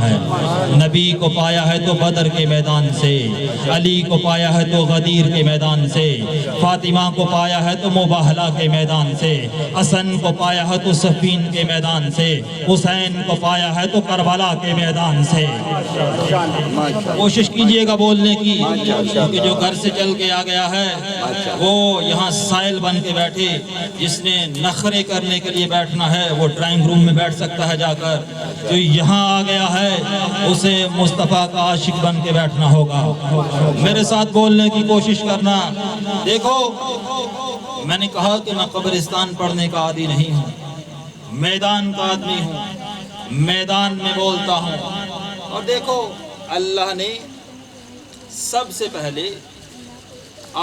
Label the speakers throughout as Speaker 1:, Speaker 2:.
Speaker 1: ہے۔ نبی کو پایا ہے تو بدر کے میدان سے، علی کو پایا ہے تو غدیر کے میدان سے، فاطمہ کو پایا ہے تو مباہلہ کے میدان سے، حسن کو پایا ہے تو صفین کے میدان سے، حسین کو پایا ہے تو کربلا کے میدان سے۔ کوشش کیجئے گا بولنے کی، کیونکہ جو گھر سے چل کے آ گیا ہے وہ یہاں سائل بن کے بیٹھے، جس نے نخرے کرنے کے لیے بیٹھنا ہے وہ ڈرائنگ روم میں بیٹھ سکتا ہے جا کر، جو یہاں آ گیا ہے اسے مصطفیٰ کا عاشق بن کے بیٹھنا ہوگا۔ میرے ساتھ بولنے کی کوشش کرنا۔ دیکھو میں نے کہا کہ میں قبرستان پڑھنے کا عادی نہیں ہوں، میدان کا آدمی ہوں، میدان میں بولتا ہوں۔ اور دیکھو اللہ نے سب سے پہلے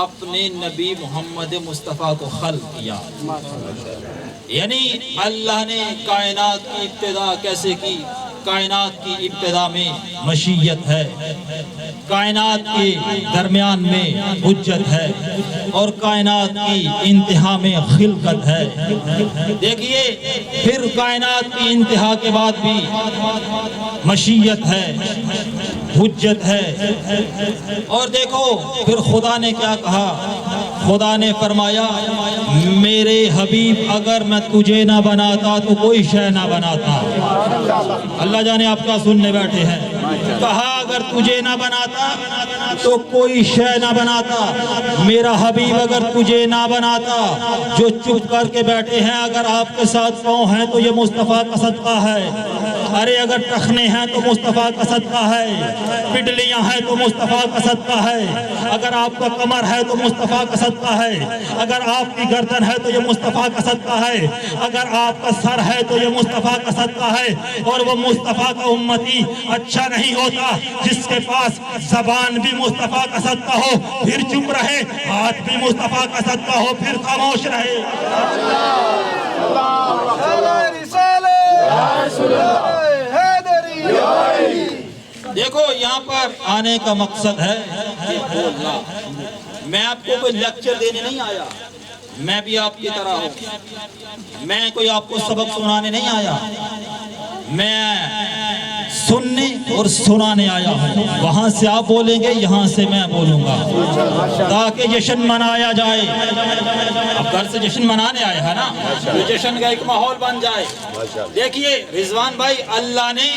Speaker 1: اپنے نبی محمد مصطفیٰ کو خلق کیا، یعنی اللہ نے کائنات کی ابتدا کیسے کی؟ کائنات کی ابتدا میں مشیت ہے، کائنات کے درمیان میں حجت ہے، اور کائنات کی انتہا میں خلقت ہے۔ دیکھیے پھر کائنات کی انتہا کے بعد بھی مشیت ہے، حجت ہے، اور دیکھو پھر خدا نے کیا کہا؟ خدا نے فرمایا میرے حبیب اگر میں تجھے نہ بناتا تو کوئی شے نہ بناتا۔ اللہ جانے آپ کا سننے بیٹھے ہیں، کہا اگر تجھے نہ بناتا تو کوئی شے نہ بناتا، میرا حبیب اگر تجھے نہ بناتا، جو چپ کر کے بیٹھے ہیں اگر آپ کے ساتھ پاؤں ہیں تو یہ مصطفیٰ کا صدقہ ہے، ارے اگر ٹخنے ہیں تو مصطفیٰ کا صدقہ ہے، پڈلیاں ہیں تو مصطفیٰ کا صدقہ ہے، اگر آپ کا کمر ہے تو مصطفیٰ کا صدقہ ہے، اگر آپ کی گردن ہے تو یہ مصطفیٰ کا صدقہ ہے، اگر آپ کا سر ہے تو یہ مصطفیٰ کا صدقہ ہے۔ اور وہ مصطفیٰ کا امتی اچھا نہیں ہوتا جس کے پاس زبان بھی مصطفیٰ کا صدقہ ہو پھر چپ رہے، ہاتھ بھی مصطفیٰ کا صدقہ ہو پھر خاموش رہے۔ دیکھو یہاں پر آنے کا مقصد ہے کہ بولنا۔ میں آپ کو کوئی لیکچر دینے نہیں آیا، میں بھی آپ کی طرح ہوں، میں کوئی آپ کو سبق سنانے نہیں آیا، میں سننے اور سنانے آیا ہوں۔ وہاں سے آپ بولیں گے، یہاں سے میں بولوں گا، تاکہ جشن منایا جائے۔ اب گھر سے جشن منانے آئے ہیں نا، تو جشن کا ایک ماحول بن جائے۔ دیکھیے رضوان بھائی، اللہ نے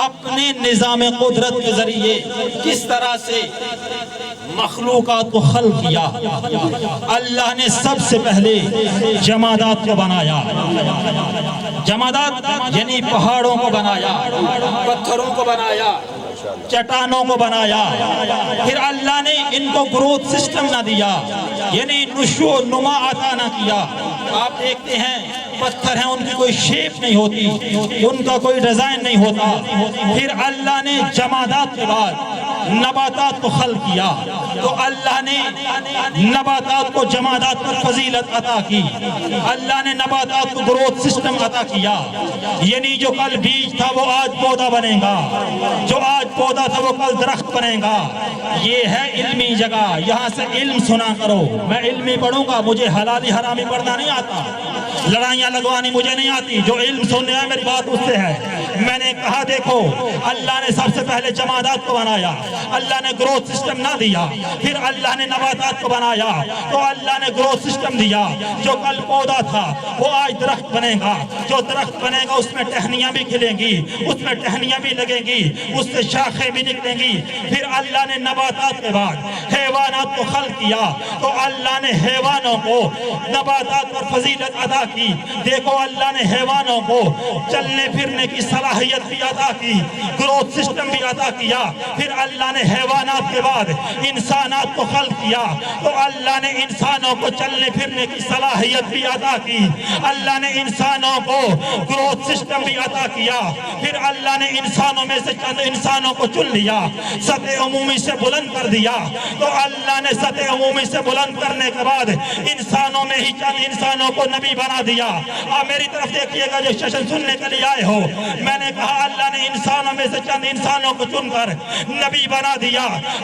Speaker 1: اپنے نظام قدرت کے ذریعے کس طرح سے مخلوقات کو خلق کیا۔ اللہ نے سب سے پہلے جمادات کو بنایا، جمادات یعنی پہاڑوں کو بنایا، پتھروں کو بنایا، چٹانوں کو بنایا۔ پھر اللہ نے ان کو گروتھ سسٹم نہ دیا، یعنی نشو و نما عطا نہ کیا۔ آپ دیکھتے ہیں پتھر ہیں، ان کی کوئی شیپ نہیں ہوتی، ان کا کوئی ڈیزائن نہیں ہوتا۔ پھر اللہ نے جمادات کے بعد نباتات کو خلق کیا، تو اللہ نے نباتات کو جمادات پر فضیلت عطا کی، اللہ نے نباتات کو گروتھ سسٹم عطا کیا، یعنی جو کل بیج تھا وہ آج پودا بنے گا، جو آج پودا تھا وہ کل درخت بنے گا۔ یہ ہے علمی جگہ، یہاں سے علم سنا کرو۔ میں علمی پڑھوں گا، مجھے حلالی حرامی پڑھنا نہیں آتا، لڑائیاں لگوانی مجھے نہیں آتی، جو علم سننے ہے میری بات اس سے ہے۔ میں نے کہا دیکھو اللہ نے سب سے پہلے جمادات کو بنایا، اللہ نے گروتھ سسٹم نہ دیا۔ پھر اللہ نے نباتات کو بنایا تو اللہ نے گروتھ سسٹم دیا، جو کل پودا تھا وہ آج درخت بنے گا، جو درخت بنے گا اس میں ٹہنیاں بھی کھلیں گی، اس میں ٹہنیاں بھی لگیں گی، اس سے شاخیں بھی نکلیں گی۔ پھر اللہ نے نباتات کے بعد حیوانات کو خلق کیا، تو اللہ نے حیوانوں کو نباتات پر فضیلت عطا کی۔ دیکھو اللہ نے حیوانوں کو چلنے پھرنے کی صلاحیت بھی عطا کی، گروتھ سسٹم بھی عطا کیا۔ پھر اللہ نے حیوانات کے بعد انسانات کو خلق کیا، تو اللہ نے انسانوں کو چلنے پھرنے کی صلاحیت بھی عطا کی، اللہ نے انسانوں کو گروتھ سسٹم بھی عطا کیا۔ پھر اللہ نے انسانوں میں سے چند انسانوں کو چن لیا، سطح عمومی سے بلند کر دیا، تو اللہ نے سطح عمومی سے بلند کرنے کے بعد انسانوں میں ہی چند انسانوں کو نبی بنا دیا۔ آپ میری طرف دیکھیے گا جو جشن سننے کے لیے آئے ہو، میں نے کہا اللہ نے انسانوں میں سے چند انسانوں کو چن کر نبی بنا دیا۔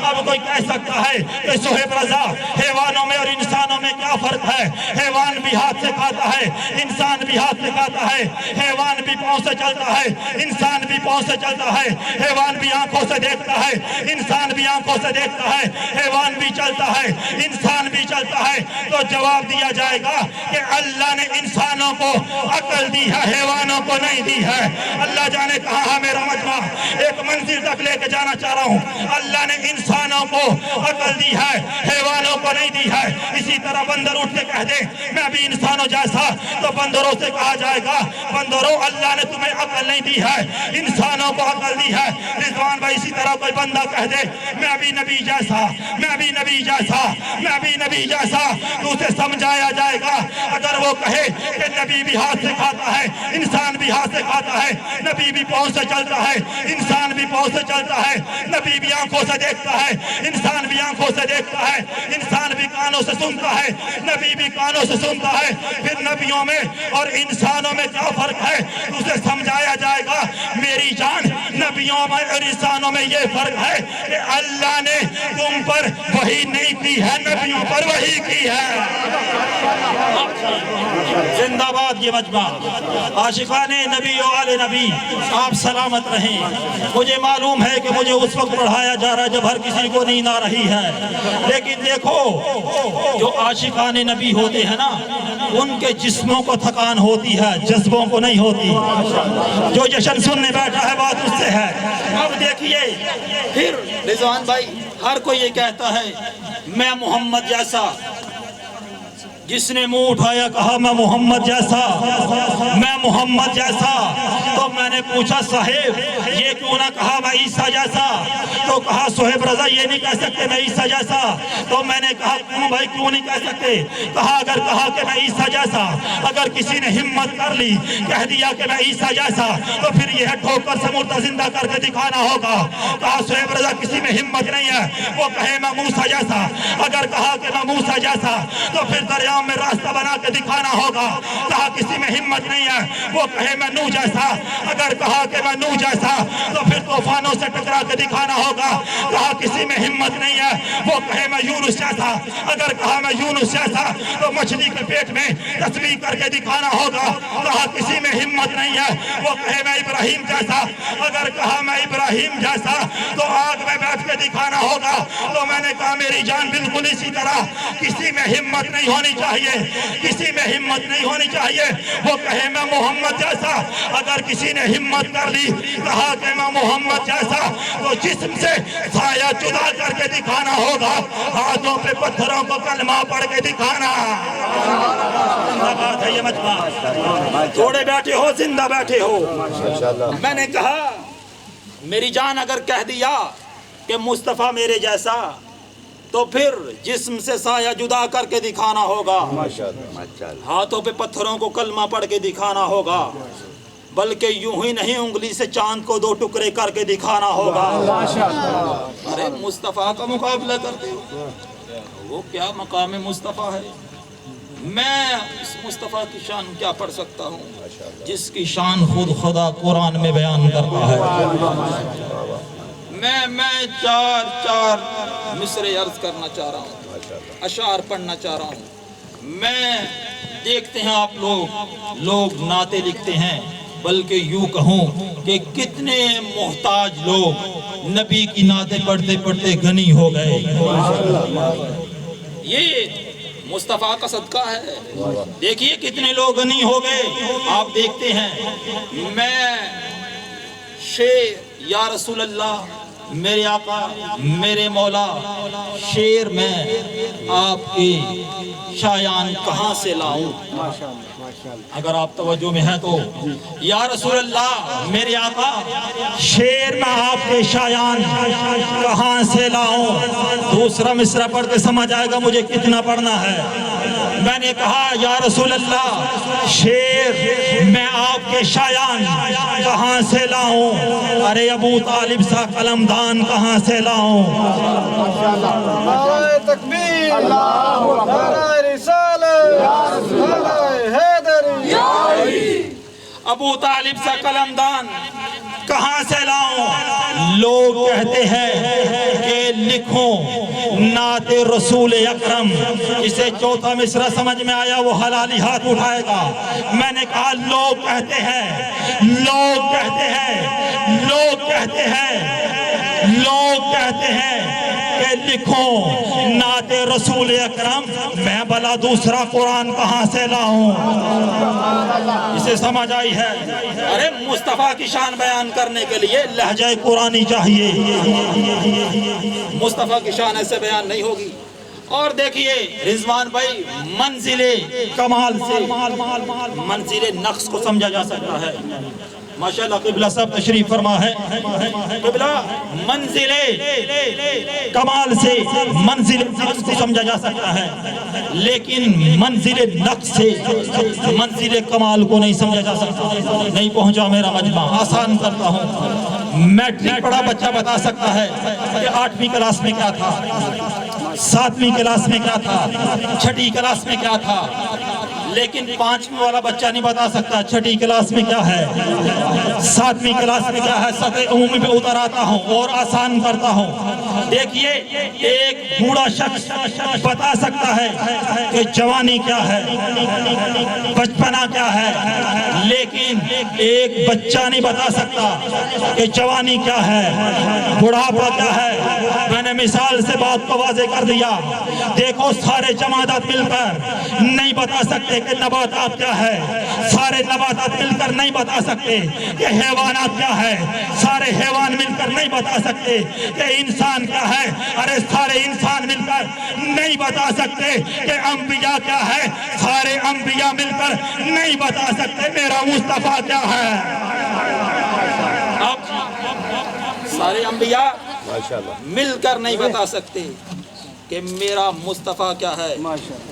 Speaker 1: اب کوئی کہہ سکتا ہے کہ صہیب رضا حیوانوں میں اور انسانوں میں کیا فرق ہے؟ حیوان بھی ہاتھ سے کھاتا ہے، انسان بھی ہاتھ سے کھاتا ہے، حیوان بھی پاؤں سے چلتا ہے، انسان بھی پاؤں سے چلتا ہے، حیوان بھی آنکھوں سے دیکھتا ہے، انسان بھی آنکھوں سے دیکھتا ہے، حیوان بھی چلتا ہے، انسان بھی چلتا ہے۔ تو جواب دیا جائے گا کہ اللہ نے انسانوں کو عقل دی ہے، حیوانوں کو نہیں دی ہے۔ اللہ جانے کہاں ہے میرا مجمع، ایک منزل تک لے کے جانا چاہ رہا ہوں۔ اللہ نے انسانوں کو عقل دی ہے، حیوانوں کو نہیں دی ہے۔ اسی طرح بندر اٹھ کے کہہ دے میں بھی انسانوں جیسا، تو بندروں سے کہا جائے گا بندروں اللہ نے تمہیں عقل نہیں دی ہے، انسانوں کو عقل دی ہے۔ رضوان بھائی اسی طرح کوئی بندہ کہہ دے میں بھی نبی جیسا، میں بھی نبی جیسا، میں بھی نبی جیسا، تو اسے سمجھایا جائے گا۔ اگر وہ کہے کہ نبی بھی ہاتھ سے کھاتا ہے، انسان بھی ہاتھ سے کھاتا ہے، نبی بھی پاؤں سے چلتا ہے، انسان بھی پاؤں سے چلتا ہے، نبی بھی آنکھوں سے دیکھتا ہے، انسان بھی آنکھوں سے دیکھتا ہے، انسان بھی کانوں سے سنتا ہے، نبی بھی کانوں سے سنتا ہے، پھر نبیوں میں اور انسانوں میں کیا فرق ہے؟ اسے سمجھایا جائے گا میری جان نبیوں میں اور انسانوں میں یہ فرق ہے کہ اللہ نے تم پر وحی نہیں کی ہے، نبیوں پر وحی کی ہے۔ زندہ باد یہ مجمع، عاشقان نبی و آل نبی، آپ سلامت رہیں۔ مجھے معلوم ہے کہ مجھے اس وقت پڑھایا جا رہا ہے جب ہر کسی کو نیند آ رہی ہے، لیکن دیکھو جو عاشقان نبی ہوتے ہیں نا ان کے جسموں کو تھکان ہوتی ہے، جذبوں کو نہیں ہوتی۔ جو جشن سننے بیٹھا ہے بات اس سے ہے۔ اب دیکھیے پھر رضوان بھائی ہر کوئی یہ کہتا ہے میں محمد جیسا، جس نے منہ اٹھایا کہا میں محمد جیسا، میں محمد جیسا۔ تو میں نے پوچھا صاحب یہ کیوں نہ کہا میں عیسیٰ جیسا؟ تو کہا صہیب رضا یہ نہیں کہہ سکتے میں عیسیٰ جیسا۔ تو میں نے کہا کیوں بھائی کیوں نہیں کہہ سکتے؟ کہا اگر کہا کہ میں عیسیٰ جیسا، اگر کسی نے ہمت کر لی کہہ دیا کہ میں عیسیٰ جیسا، تو پھر یہ ٹھوکر سے مردہ زندہ کر کے دکھانا ہوگا۔ کہا صہیب رضا کسی میں ہمت نہیں ہے وہ کہے میں موسیٰ جیسا، اگر کہا کہ میں موسیٰ جیسا تو پھر دریا میں راستہ بنا کے دکھانا ہوگا۔ کہا کسی میں ہمت نہیں ہے وہ کہے میں نوح جیسا، اگر کہا کہ میں نوح جیسا تو پھر طوفانوں سے ٹکرا کے دکھانا ہوگا۔ کہا کسی میں ہمت نہیں ہے وہ کہے میں یونس جیسا، اگر کہا میں یونس جیسا تو مچھلی کے پیٹ میں تسبیح کر کے دکھانا ہوگا۔ کہا کسی میں ہمت نہیں ہے وہ کہے میں ابراہیم جیسا، اگر کہا میں ابراہیم جیسا تو آگ میں بیٹھ کے دکھانا ہوگا۔ تو میں نے کہا میری جان بالکل اسی طرح کسی میں ہمت نہیں ہونی چاہیے، کسی میں ہمت نہیں ہونی چاہیے وہ کہے میں محمد جیسا، اگر کسی نے ہمت کر لی کہا کہ میں محمد جیسا تو جسم سے سایہ جدا کر کے دکھانا ہوگا، ہاتھوں پہ پتھروں کو کلمہ پڑھ کے دکھانا۔ زندہ باد ہے یہ مجمع، تھوڑے بیٹھے ہو زندہ بیٹھے ہو۔ میں نے کہا میری جان اگر کہہ دیا کہ مصطفیٰ میرے جیسا تو پھر جسم سے سایہ جدا کر کے دکھانا ہوگا، ہاتھوں پہ پتھروں کو کلمہ پڑھ کے دکھانا ہوگا، بلکہ یوں ہی نہیں انگلی سے چاند کو دو ٹکڑے کر کے دکھانا ہوگا۔ ارے مصطفیٰ کا مقابلہ کرتے ہو، وہ کیا مقام مصطفیٰ ہے؟ میں اس مصطفیٰ کی شان کیا پڑھ سکتا ہوں جس کی شان خود خدا قرآن میں بیان کرتا ہے۔ میں چار مصرے عرض کرنا چاہ رہا ہوں، اشعار پڑھنا چاہ رہا ہوں۔ میں دیکھتے ہیں آپ لوگ نعتیں لکھتے ہیں، بلکہ یوں کہوں کہ کتنے محتاج لوگ نبی کی نعتیں پڑھتے پڑھتے غنی ہو گئے۔ یہ مصطفیٰ کا صدقہ ہے۔ دیکھیے کتنے لوگ غنی ہو گئے، آپ دیکھتے ہیں۔ میں شیر یا رسول اللہ میرے آقا میرے مولا، شیر میں آپ کی شایان کہاں سے لاؤں؟ اگر آپ توجہ میں ہیں تو یا رسول اللہ میرے آقا شیر میں آپ کے شایان کہاں سے لاؤں؟ دوسرا مصرع پڑھ کے سمجھ آئے گا مجھے کتنا پڑھنا ہے۔ میں نے کہا یا رسول اللہ شیر میں آپ کے شایان کہاں سے لاؤں؟ ارے ابو طالب سا قلمدان کہاں سے لاؤں؟
Speaker 2: نعرہ تکبیر، نعرہ رسالت، نعرہ حیدری،
Speaker 1: ابو طالب سا قلمدان کہاں سے لاؤں؟ لوگ کہتے ہیں کہ لکھوں نعت رسول اکرم، اسے چوتھا مصرع سمجھ میں آیا وہ حلالی ہاتھ اٹھائے گا۔ میں نے کہا لوگ کہتے ہیں لوگ کہتے ہیں کہ لکھو نعت رسول اکرم، میں بلا دوسرا قرآن کہاں سے لاؤں؟ اسے سمجھ آئی ہے؟ ارے مصطفیٰ کی شان بیان کرنے کے لیے لہجہ قرآنی چاہیے، مصطفیٰ کی شان ایسے بیان نہیں ہوگی۔ اور دیکھیے رضوان بھائی، منزل کمال سے منزل نقص کو سمجھا جا سکتا ہے۔ ماشاءاللہ قبلہ صاحب تشریف فرما ہے۔ قبلہ منزل کمال سے منزل نقص کو سمجھا جا سکتا ہے، لیکن منزل نقص سے منزل کمال کو نہیں سمجھا جا سکتا۔ نہیں پہنچا میرا مجمع، آسان کرتا ہوں۔ میٹرک پڑھا بچہ بتا سکتا ہے کہ 8ویں کلاس میں کیا تھا، 7ویں کلاس میں کیا تھا، 6ٹھی کلاس میں کیا تھا، لیکن 5ویں والا بچہ نہیں بتا سکتا 6ٹھی کلاس میں کیا ہے، 7ویں کلاس میں کیا ہے۔ سطح عمومی پہ اتر آتا ہوں اور آسان کرتا ہوں۔ دیکھیے ایک بوڑھا شخص بتا سکتا ہے کہ جوانی کیا ہے، بچپنا کیا ہے، لیکن ایک بچہ نہیں بتا سکتا کہ جوانی کیا ہے، بڑھاپا کیا ہے۔ میں نے مثال سے بات کو واضح کر دیا۔ دیکھو سارے جمادات مل کر نہیں بتا سکتے کہ نباتات کیا ہے، سارے نباتات مل کر نہیں بتا سکتے کہ حیوانات کیا ہے، سارے حیوان مل کر نہیں بتا سکتے کہ انسان کیا ہے، ارے سارے انسان مل کر نہیں بتا سکتے کہ انبیاء کیا ہے، سارے انبیاء مل کر نہیں بتا سکتے میرا مصطفیٰ کیا ہے۔ اب سارے انبیاء مل کر نہیں بتا سکتے کہ میرا مصطفیٰ کیا ہے۔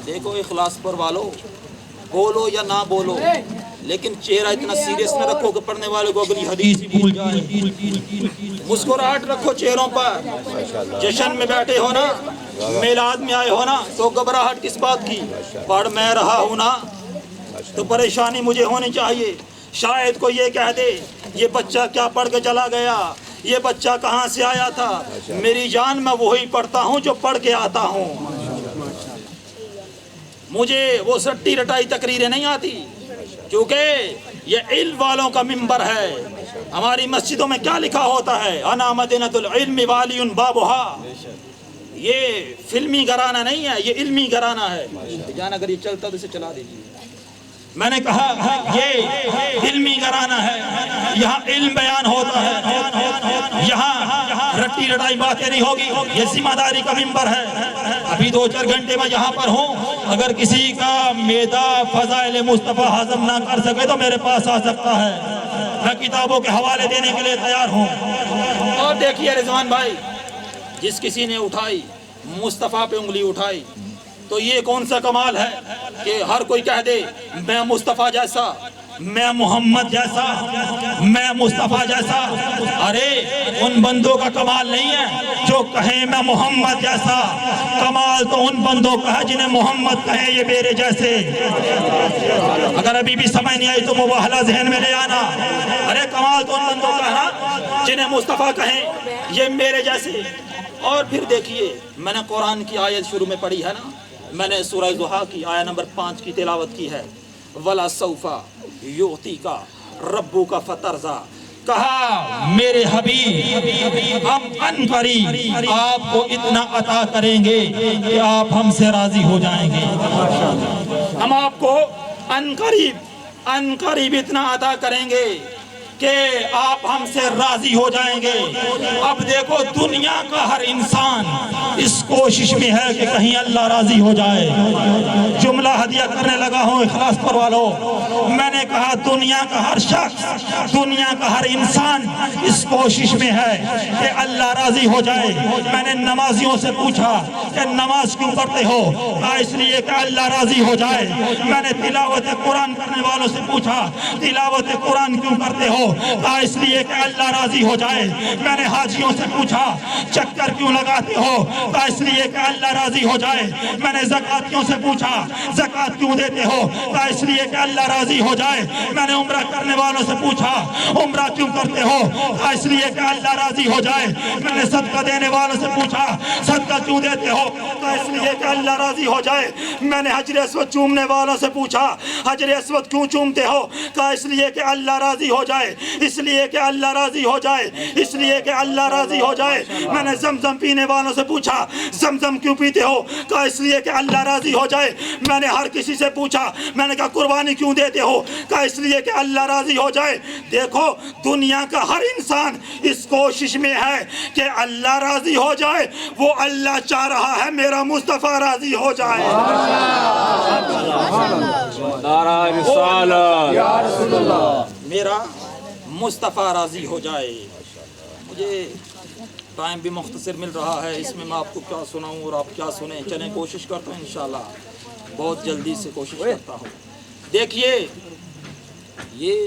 Speaker 1: دیکھو اخلاص پر والو، بولو یا نہ بولو، لیکن چہرہ اتنا سیریس نہ رکھو کہ پڑھنے والے کو اگلی حدیث بھول جائے۔ مسکراہٹ رکھو چہروں پر۔ جشن میں بیٹھے ہو نا، میلاد میں آئے ہو نا، تو گھبراہٹ کس بات کی؟ پڑھ میں رہا ہوں نا، تو پریشانی مجھے ہونی چاہیے۔ شاید کو یہ کہہ دے یہ بچہ کیا پڑھ کے چلا گیا، یہ بچہ کہاں سے آیا تھا۔ میری جان میں وہی پڑھتا ہوں جو پڑھ کے آتا ہوں، مجھے وہ سٹی رٹائی تقریریں نہیں آتی، کیونکہ یہ علم والوں کا منبر ہے۔ ہماری مسجدوں میں کیا لکھا ہوتا ہے؟ انا مدینۃ العلم والی بابھا۔ یہ فلمی گھرانہ نہیں ہے، یہ علمی گھرانہ ہے۔ جان اگر یہ چلتا تو اسے چلا دیجیے۔ میں نے کہا یہ علمی گھرانہ ہے، یہاں علم بیان ہوتا ہے، یہاں رٹی رٹائی باتیں نہیں ہوگی، یہ ذمہ داری کا منبر ہے۔ ابھی 2-4 گھنٹے میں یہاں پر ہوں، اگر کسی کا معدہ فضائل مصطفیٰ ہضم نہ کر سکے تو میرے پاس آ سکتا ہے، میں کتابوں کے حوالے دینے کے لیے تیار ہوں۔ اور دیکھیے رضوان بھائی، جس کسی نے اٹھائی مصطفیٰ پہ انگلی اٹھائی تو یہ کون سا کمال ہے کہ ہر کوئی کہہ دے میں مصطفیٰ جیسا، میں محمد جیسا، میں مصطفیٰ جیسا۔ ارے ان بندوں کا کمال نہیں ہے جو کہیں میں محمد جیسا، کمال تو ان بندوں کا ہے جنہیں محمد کہیں یہ میرے جیسے۔ اگر ابھی بھی سمجھ نہیں آئی تو مباہلہ ذہن میں لے آنا۔ ارے کمال تو ان بندوں کا ہے جنہیں مصطفیٰ کہیں یہ میرے جیسے۔ اور پھر دیکھیے میں نے قرآن کی آیت شروع میں پڑھی ہے نا، میں نے سورہ ضحیٰ کی آیت نمبر 5 کی تلاوت کی ہے۔ وَلَا سَوْفَ يُعْطِيكَ رَبُّكَ فَتَرْضَىٰ۔ کہا میرے حبیب ہم ان قریب آپ کو اتنا عطا کریں گے کہ آپ ہم سے راضی ہو جائیں گے۔ ہم آپ کو ان قریب اتنا عطا کریں گے کہ آپ ہم سے راضی ہو جائیں گے۔ اب دیکھو دنیا کا ہر انسان اس کوشش میں ہے کہ کہیں اللہ راضی ہو جائے۔ جملہ ہدیہ کرنے لگا ہوں اخلاص پر والوں، میں نے کہا دنیا کا ہر شخص، دنیا کا ہر انسان اس کوشش میں ہے کہ اللہ راضی ہو جائے۔ میں نے نمازیوں سے پوچھا کہ نماز کیوں پڑھتے ہو؟ کہا اس لیے کہ اللہ راضی ہو جائے۔ میں نے تلاوت قرآن کرنے والوں سے پوچھا تلاوت قرآن کیوں کرتے ہو؟ کہا اس لیے کہ اللہ راضی ہو جائے۔ میں نے حاجیوں سے پوچھا چکر کیوں لگاتے ہو؟ کہا اس لیے کہ اللہ راضی ہو جائے۔ میں نے زکاتیوں سے پوچھا زکات کیوں دیتے ہو؟ کہا اس لیے کہ اللہ راضی ہو جائے۔ میں نے عمرہ کرنے والوں سے پوچھا عمرہ کیوں کرتے ہو؟ کہا اس لیے کہ اللہ راضی ہو جائے۔ میں نے صدقہ دینے والوں سے پوچھا صدقہ کیوں دیتے ہو؟ کہا اس لیے کہ اللہ راضی ہو جائے۔ میں نے حجر اسود چومنے والوں سے پوچھا حجر اسود کیوں چومتے ہو؟ کہا اس لیے کہ اللہ راضی ہو جائے۔ اس لیے کہ اللہ راضی ہو جائے، اس لیے کہ اللہ راضی ہو جائے۔ میں نے زمزم پینے والوں سے پوچھا زمزم کیوں پیتے ہو؟ کہا اس لیے کہ اللہ راضی ہو جائے۔ میں نے ہر کسی سے پوچھا، میں نے کہا قربانی کیوں دیتے ہو؟ کہا اس لیے کہ اللہ راضی ہو جائے۔ دیکھو دنیا کا ہر انسان اس کوشش میں ہے کہ اللہ راضی ہو جائے، وہ اللہ چاہ رہا ہے میرا مصطفیٰ راضی ہو جائے۔
Speaker 2: نعرہ رسالت یا رسول اللہ،
Speaker 1: میرا مصطفیٰ راضی ہو جائے۔ مجھے ٹائم بھی مختصر مل رہا ہے، اس میں میں آپ کو کیا سناؤں اور آپ کیا سنیں، چلیں کوشش کرتا ہوں انشاءاللہ، بہت جلدی سے کوشش کرتا ہوں۔ دیکھیے یہ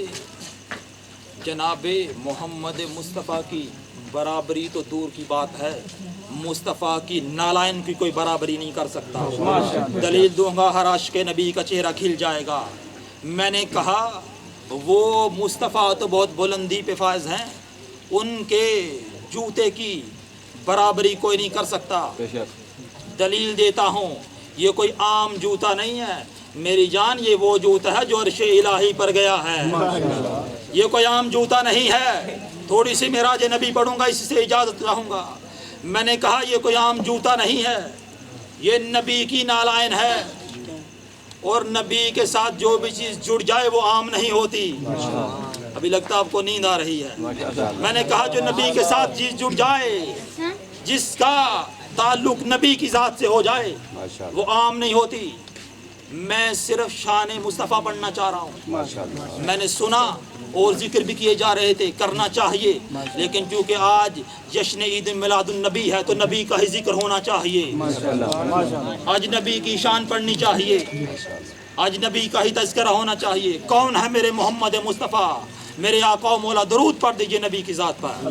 Speaker 1: جناب محمد مصطفیٰ کی برابری تو دور کی بات ہے، مصطفیٰ کی نالائن کی کوئی برابری نہیں کر سکتا۔ دلیل دوں گا، ہر عاشق نبی کا چہرہ کھل جائے گا۔ میں نے کہا وہ مصطفیٰ تو بہت بلندی پہ فائز ہیں، ان کے جوتے کی برابری کوئی نہیں کر سکتا۔ دلیل دیتا ہوں، یہ کوئی عام جوتا نہیں ہے میری جان، یہ وہ جوتا ہے جو عرش الہی پر گیا ہے، یہ کوئی عام جوتا نہیں ہے۔ تھوڑی سی معراج نبی پڑھوں گا، اس سے اجازت چاہوں گا۔ میں نے کہا یہ کوئی عام جوتا نہیں ہے، یہ نبی کی نالائن ہے، اور نبی کے ساتھ جو بھی چیز جڑ جائے وہ عام نہیں ہوتی۔ ابھی لگتا آپ کو نیند آ رہی ہے۔ میں نے کہا جو نبی کے ساتھ چیز جڑ جائے، جس کا تعلق نبی کی ذات سے ہو جائے، وہ عام نہیں ہوتی۔ میں صرف شان مصطفیٰ پڑھنا چاہ رہا ہوں۔ میں نے سنا اور ذکر بھی کیے جا رہے تھے، کرنا چاہیے، لیکن چونکہ آج جشن عید میلاد النبی ہے تو نبی کا ہی ذکر ہونا چاہیے، آج نبی کی شان پڑھنی چاہیے، آج نبی کا ہی تذکرہ ہونا چاہیے۔ کون ہے میرے محمد مصطفیٰ؟ میرے آقا و مولا درود پڑھ دیجئے نبی کی ذات پر۔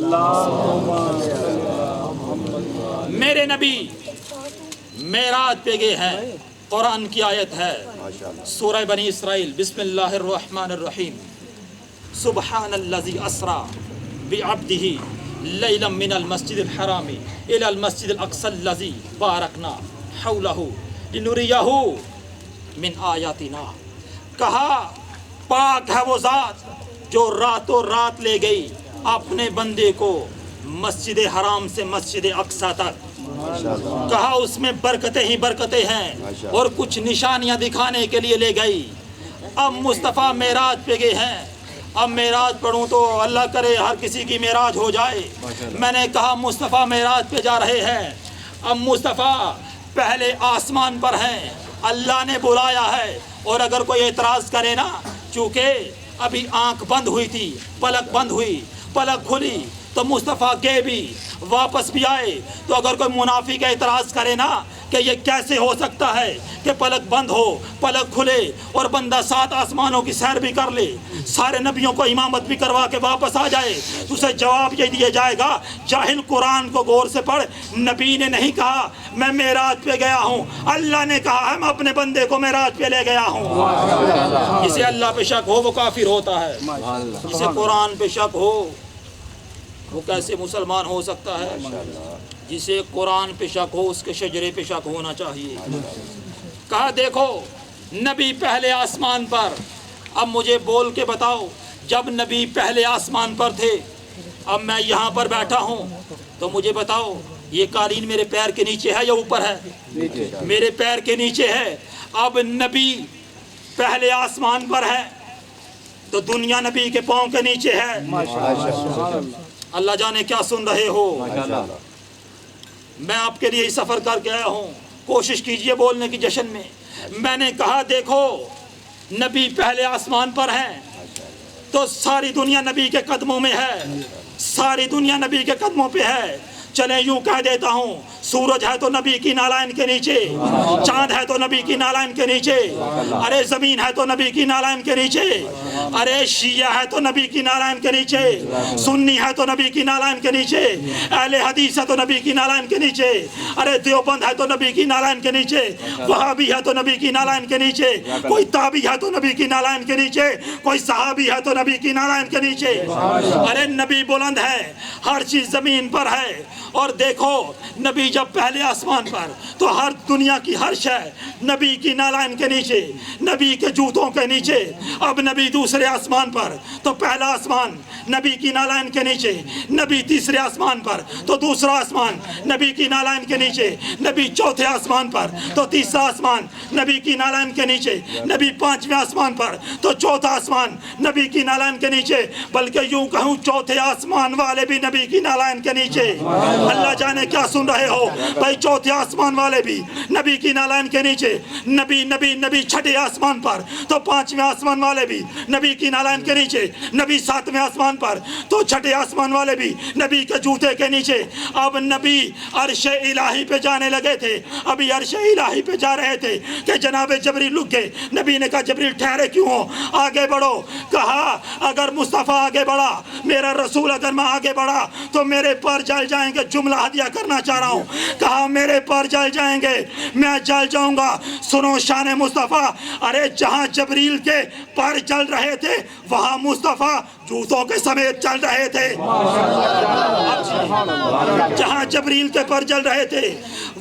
Speaker 1: میرے نبی معراج پہ گئے ہیں، قرآن کی آیت ہے سورہ بنی اسرائیل، بسم اللہ الرحمن الرحیم، سبحان الذی اسری بعبدہ لیلا من المسجد الحرام الی المسجد الاقصی الذی بارکنا حولہ لنریہ من آیاتنا۔ کہا پاک ہے وہ ذات جو راتوں رات لے گئی اپنے بندے کو مسجد حرام سے مسجد اقصی تک۔ کہا اس میں برکتیں ہی برکتیں ہیں، اور کچھ نشانیاں دکھانے کے لیے لے گئی۔ اب مصطفیٰ معراج پہ گئے ہیں، اب معراج پڑھوں تو اللہ کرے ہر کسی کی معراج ہو جائے۔ میں نے کہا مصطفیٰ معراج پہ جا رہے ہیں، اب مصطفیٰ پہلے آسمان پر ہیں، اللہ نے بلایا ہے، اور اگر کوئی اعتراض کرے نا، چونکہ ابھی آنکھ بند ہوئی تھی، پلک بند ہوئی، پلک کھلی تو مصطفیٰ گئے بھی واپس بھی آئے، تو اگر کوئی منافق اعتراض کرے نا کہ یہ کیسے ہو سکتا ہے کہ پلک بند ہو پلک کھلے اور بندہ 7 آسمانوں کی سیر بھی کر لے، سارے نبیوں کو امامت بھی کروا کے واپس آ جائے، تو اسے جواب یہ دیا جائے گا جاہل قرآن کو غور سے پڑھ، نبی نے نہیں کہا میں معراج پہ گیا ہوں، اللہ نے کہا ہے میں اپنے بندے کو معراج پہ لے گیا ہوں۔ جسے اللہ پہ شک ہو وہ کافر ہوتا ہے، جسے قرآن پہ شک ہو وہ کیسے مسلمان ہو سکتا ہے؟ جسے قرآن پہ شک ہو اس کے شجرے پہ شک ہونا چاہیے۔ کہا دیکھو نبی پہلے آسمان پر، اب مجھے بول کے بتاؤ جب نبی پہلے آسمان پر تھے، اب میں یہاں پر بیٹھا ہوں، تو مجھے بتاؤ یہ قالین میرے پیر کے نیچے ہے یا اوپر ہے؟ میرے پیر کے نیچے ہے۔ اب نبی پہلے آسمان پر ہے تو دنیا نبی کے پاؤں کے نیچے ہے۔ اللہ جانے کیا سن رہے ہو، میں آپ کے لیے ہی سفر کر کے آیا ہوں، کوشش کیجئے بولنے کی جشن میں۔ میں نے کہا دیکھو نبی پہلے آسمان پر ہیں تو ساری دنیا نبی کے قدموں میں ہے، ساری دنیا نبی کے قدموں پہ ہے۔ چلیں یوں کہہ دیتا ہوں، سورج ہے تو نبی کی نالائن کے نیچے، چاند ہے تو نبی کی نالائن کے نیچے، ارے زمین ہے تو نبی کی نالائن کے نیچے، ارے شیعہ ہے تو نبی کی نالائن کے نیچے، سنی ہے تو نبی کی نالائن کے نیچے، اہل حدیث ہے تو نبی کی نالائن کے نیچے، ارے دیوبند ہے تو نبی کی نالائن کے نیچے، وہابی ہے تو نبی کی نالائن کے نیچے، کوئی تابعی ہے تو نبی کی نالائن کے نیچے، کوئی صحابی ہے تو نبی کی نالائن کے نیچے۔ ارے نبی بلند ہے، ہر چیز زمین پر ہے. اور دیکھو نبی جب پہلے آسمان پر تو ہر دنیا کی ہر شے نبی کی نالائن کے نیچے, نبی کے جوتوں کے نیچے. اب نبی دوسرے آسمان پر تو پہلا آسمان نبی کی نالائن کے نیچے, نبی تیسرے آسمان پر تو دوسرا آسمان نبی کی نالائن کے نیچے, نبی چوتھے آسمان پر تو تیسرا آسمان نبی کی نالائن کے نیچے, نبی پانچویں آسمان پر تو چوتھا آسمان نبی کی نالائن کے نیچے. بلکہ یوں کہوں چوتھے آسمان والے بھی نبی کی نالائن کے نیچے. اللہ جانے کیا سن رہے ہو بھائی, چوتھے آسمان والے بھی نبی کی نالائن کے نیچے. نبی نبی نبی چھٹے آسمان پر تو پانچویں آسمان والے بھی نبی کی نالائن کے نیچے, نبی ساتویں آسمان پر تو چھٹے آسمان والے بھی نبی کے جوتے کے نیچے. اب نبی عرش الہی پہ جانے لگے تھے, ابھی عرش الہی پہ جا رہے تھے کہ جناب جبریل رک گئے. نبی نے کہا جبریل ٹھہرے کیوں ہو, آگے بڑھو. کہا اگر مصطفیٰ آگے بڑھا, میرا رسول اگر میں آگے بڑھا تو میرے پر جل جائیں گے. جملہ ہدیہ کرنا چاہ رہا ہوں. کہا میرے پر جل جائیں گے, میں جل جاؤں گا. سنو شان مصطفیٰ, ارے جہاں جبریل کے پر جل رہے تھے وہاں مصطفیٰ جوتوں کے سمیت چل رہے تھے. جہاں جبریل کے پر جل رہے تھے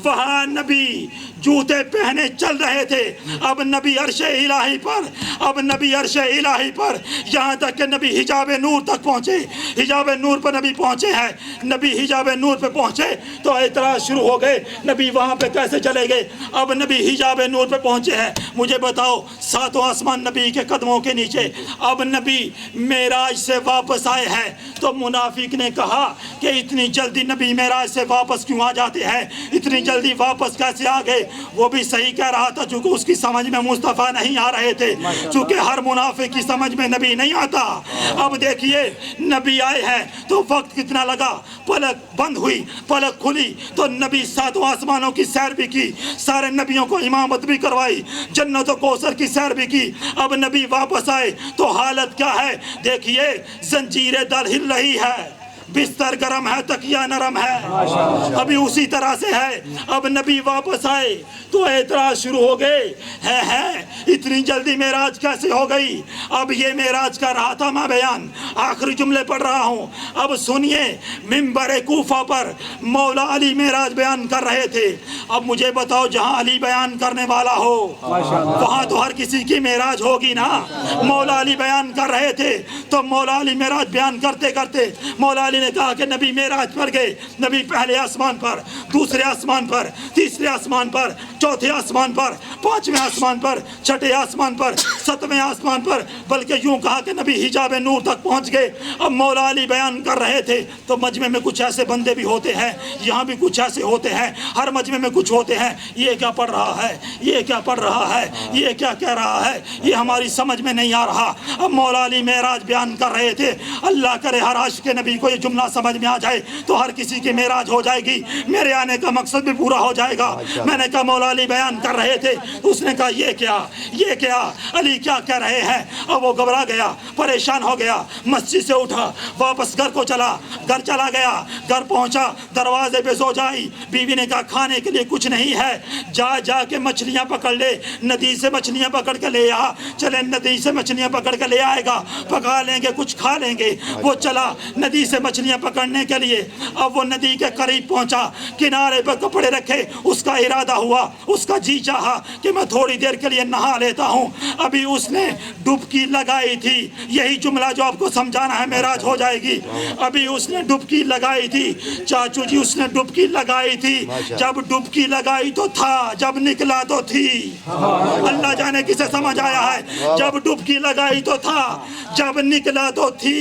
Speaker 1: وہاں نبی جوتے پہنے چل رہے تھے. اب نبی عرش الہی پر, اب نبی عرش الہی پر, یہاں تک کہ نبی حجاب نور تک پہنچے. حجاب نور پر نبی پہنچے ہیں. نبی حجاب نور پہ پہنچے تو اعتراض شروع ہو گئے, نبی وہاں پہ کیسے چلے گئے. اب نبی حجاب نور پہ پہنچے ہیں. مجھے بتاؤ ساتوں آسمان نبی کے قدموں کے نیچے. اب نبی معراج سے واپس آئے ہیں تو منافق نے کہا کہ اتنی جلدی نبی معراج سے واپس کیوں آ جاتے ہیں, اتنی جلدی واپس کیسے آ گئے. وہ بھی صحیح کہہ رہا تھا چونکہ اس کی سمجھ میں مصطفیٰ نہیں آ رہے تھے, چونکہ ہر منافق کی سمجھ میں نبی نہیں آتا. اب دیکھیے نبی آئے ہیں تو وقت کتنا لگا, پلک بند ہوئی پلک کھلی تو نبی ساتوں آسمانوں کی سیر بھی کی, سارے نبیوں کو امامت بھی کروائی, جنت و کوثر کی سیر بھی کی. اب نبی واپس آئے تو حالت کیا ہے دیکھیے, زنجیریں در ہل رہی ہے, بستر گرم ہے تکیہ نرم ہے, ابھی اسی طرح سے ہے. اب نبی واپس آئے تو اعتراض شروع ہو گئے, ہے اتنی جلدی معراج کیسے ہو گئی. اب یہ معراج کر رہا تھا میں بیان, آخری جملے پڑھ رہا ہوں. اب سنیے, منبر کوفہ پر مولا علی معراج بیان کر رہے تھے. اب مجھے بتاؤ جہاں علی بیان کرنے والا ہو وہاں تو ہر کسی کی معراج ہوگی نا. مولا علی بیان کر رہے تھے تو مولا علی معراج بیان کرتے کرتے مولا علی نے کہا کہ نبی معراج پر گئے. نبی پہلے آسمان پر, دوسرے آسمان پر, تیسرے آسمان پر, چوتھے آسمان پر, پانچویں آسمان پر, چھٹے آسمان پر, ساتویں آسمان پر, بلکہ یوں کہا کہ نبی حجاب نور تک پہنچ گئے. اب مولا علی بیان کر رہے تھے تو مجمع میں کچھ ایسے بندے بھی ہوتے ہیں, یہاں بھی کچھ ایسے ہوتے ہیں, ہر مجمع میں کچھ ہوتے ہیں. یہ کیا پڑھ رہا ہے, یہ کیا پڑھ رہا ہے, یہ کیا کہہ رہا ہے, یہ ہماری سمجھ میں نہیں آ رہا. اب مولا علی معراج بیان کر رہے تھے. اللہ کرے ہر عاشق کے نبی کو یہ جملہ سمجھ میں آ جائے تو ہر کسی کی معراج ہو جائے گی, میرے آنے کا مقصد بھی پورا ہو جائے گا. میں نے کہا مولا علی بیان کر رہے تھے, اس نے کہا یہ کیا علی کیا کہہ رہے ہیں. اب وہ گھبرا گیا, پریشان ہو گیا, مسجد سے اٹھا, واپس گھر کو چلا, گھر چلا گیا. گھر پہنچا, دروازے پہ سو جائی. بیوی نے کہا کھانے کے لیے کچھ نہیں ہے, جا کے مچھلیاں پکڑ لے, ندی سے مچھلیاں پکڑ کے لے آ. چلے ندی سے مچھلیاں پکڑ کے لے آئے گا, پکا لیں گے, کچھ کھا لیں گے. وہ چلا ندی سے مچھلیاں پکڑنے کے لیے. اب وہ ندی کے قریب پہنچا, کنارے پر کپڑے رکھے, اس کا ارادہ ہوا, اس کا جی چاہا کہ میں تھوڑی دیر کے لیے نہا لیتا ہوں. ابھی اس نے ڈبکی لگائی تھی, یہی جملہ جو آپ کو سمجھانا ہے معراج ہو جائے گی. ابھی اس نے ڈبکی لگائی تھی چاچو جی, اس نے ڈبکی لگائی تھی. جب ڈبکی لگائی تو تھا, جب نکلا تو تھی. اللہ جانے کسے سمجھ آیا ہے. جب ڈبکی لگائی تو تھا, جب نکلا تو تھی.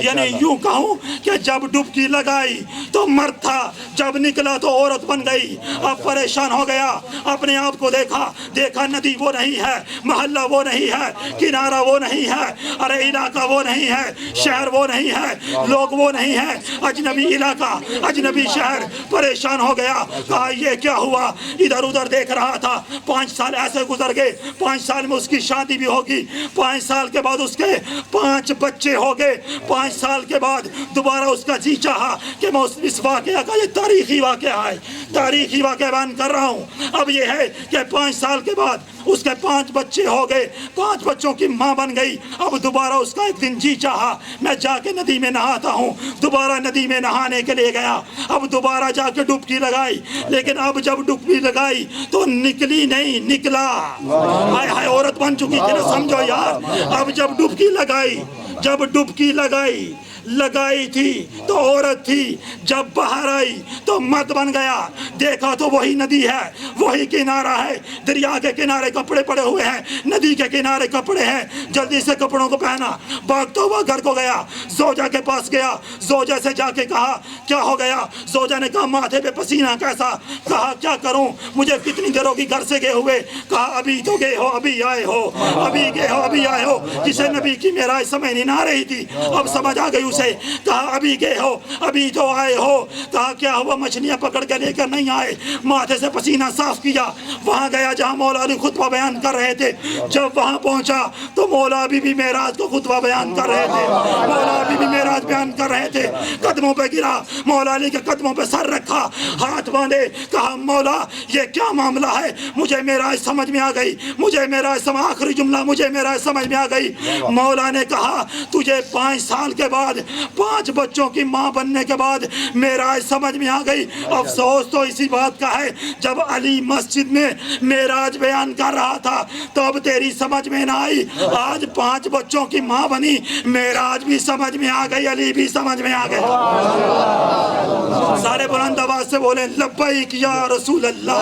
Speaker 1: یعنی یوں کہوں کہ جب ڈبکی لگائی تو مرد تھا, جب نکلا تو عورت بن گئی. اب پریشان ہو گیا, اپنے آپ کو دیکھا ندی وہ نہیں ہے, محلہ وہ نہیں ہے, کنارہ وہ نہیں ہے, ارے علاقہ وہ نہیں ہے, شہر وہ نہیں ہے, لوگ وہ نہیں ہے, اجنبی علاقہ, اجنبی شہر. پریشان ہو گیا, کہا یہ کیا ہوا. ادھر ادھر دیکھ رہا تھا. 5 سال ایسے گزر گئے, 5 سال میں اس کی شادی بھی ہوگی, 5 سال کے بعد اس کے 5 بچے ہو گئے, 5 سال کے بعد دوبارہ
Speaker 3: اس کا جی چاہا کہ میں اس واقعہ کا، یہ تاریخی واقعہ ہے، تاریخی واقعہ بیان کر رہا ہوں. اب یہ ہے کہ 5 سال کے بعد اس کے 5 بچے ہو گئے، 5 بچوں کی ماں بن گئی. اب دوبارہ اس کا ایک دن جی چاہا میں جا کے ندی میں نہاتا ہوں. دوبارہ ندی میں نہانے کے لیے گیا. اب دوبارہ جا کے ڈبکی لگائی، لیکن اب جب ڈبکی لگائی تو نکلی نہیں، نکلا. ہائے ہائے، عورت بن چکی تھی نا، سمجھو یار. اب جب ڈبکی لگائی، جب ڈبکی لگائی تھی تو عورت تھی، جب باہر آئی تو مرد بن گیا. دیکھا تو وہی ندی ہے، وہی کنارہ ہے، دریا کے کنارے کپڑے پڑے ہوئے ہیں، ندی کے کنارے کپڑے ہیں. جلدی سے کپڑوں کو پہنا، بھاگتا ہوا گھر کو گیا. زوجہ کے پاس گیا، زوجہ سے جا کے کہا کیا ہو گیا؟ زوجہ نے کہا ماتھے پہ پسینہ کیسا؟ کہا کیا کروں، مجھے کتنی دیر ہوگی گھر سے گئے ہوئے. کہا ابھی تو گئے ہو، ابھی آئے ہو، ابھی گئے ہو، ابھی آئے ہو. جسے نبی کی معراج سمجھ نہیں آ رہی تھی اب سمجھ آ گئی اسے. کہا ابھی گئے ہو، ابھی تو آئے ہو. کہا کیا ہوا؟ مچھلیاں پکڑ کے لے کر نہیں آئے. ماتھے سے پسینہ صاف کیا. وہاں گیا جہاں مولا علی خطبہ بیان کر رہے تھے. جب وہاں پہنچا تو مولا بی بی معراج کو خطبہ بیان کر رہے تھے. مولا بی بی معراج بیان کر رہے تھے. قدموں پہ گرا، مولا علی کے قدموں پہ سر رکھا، ہاتھ باندھے. کہا مولا یہ کیا معاملہ ہے؟ مجھے معراج سمجھ میں آ گئی، مجھے معراج آخری جملہ مجھے معراج سمجھ میں آ گئی. مولا نے کہا تجھے 5 سال کے بعد 5 بچوں کی ماں بننے کے بعد معراج سمجھ میں آ گئی. افسوس تو اسی بات کا ہے جب علی مسجد میں معراج بیان کر رہا تھا تب تیری سمجھ میں نہ آئی. آج 5 بچوں کی ماں بنی، معراج بھی سمجھ میں آ گئی، علی بھی سمجھ میں آ گئی. سارے بلند آواز سے بولیں لبیک یا رسول اللہ.